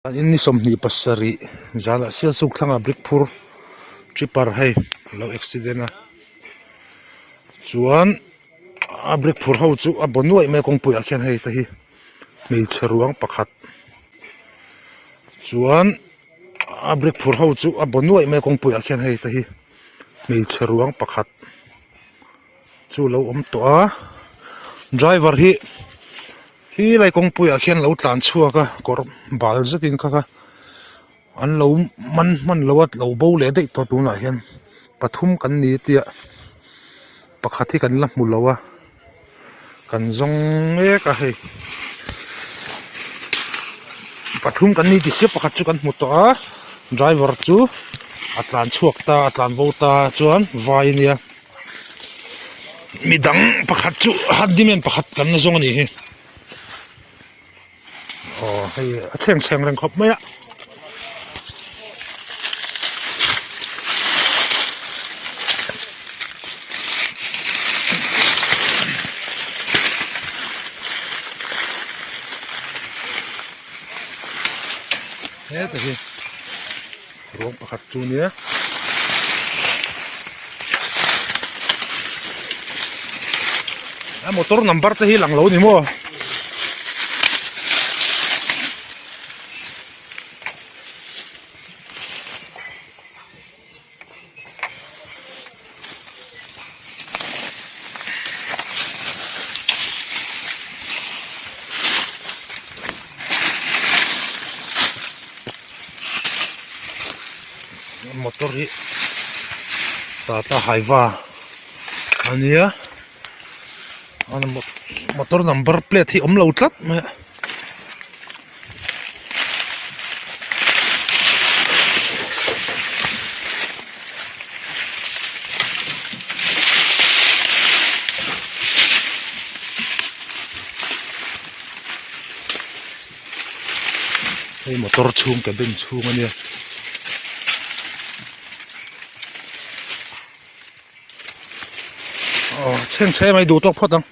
Ini somni pasari zala sil suk thanga brick phur tripper hei lo accident a chuan a brick phur ho chu a bonuai me kongpui a khian hei ta hi hmeichhe ruang pakhat chuan a brick phur ho chu a bonuai me kongpui a khian hei ta hi hmeichhe ruang pakhat chu lo om to a driver hi lai kongpui a khian lo tlan chhuaka kor bal zekin kha an lo man lowat lo bo le dei to tuna hian pathum kan ni tia pakhat hi kan la hmu lowa kan zong e ka hei pathum kan ni ti se pakhat chu kan hmu to a driver chu atlan chuak ta atlan vo ta chuan vai nia midang pakhat chu hadimen pakhat kan na zong ani hi hei a cheng reng khop mai a thế thì ruộng pakhat chu nia motor number te hi lang lo ni mo motor hi Tata Hiva ania an motor number plate hi om lo tlat ma hei motor chhung cabin chhung ania cheng mai du tok phot ang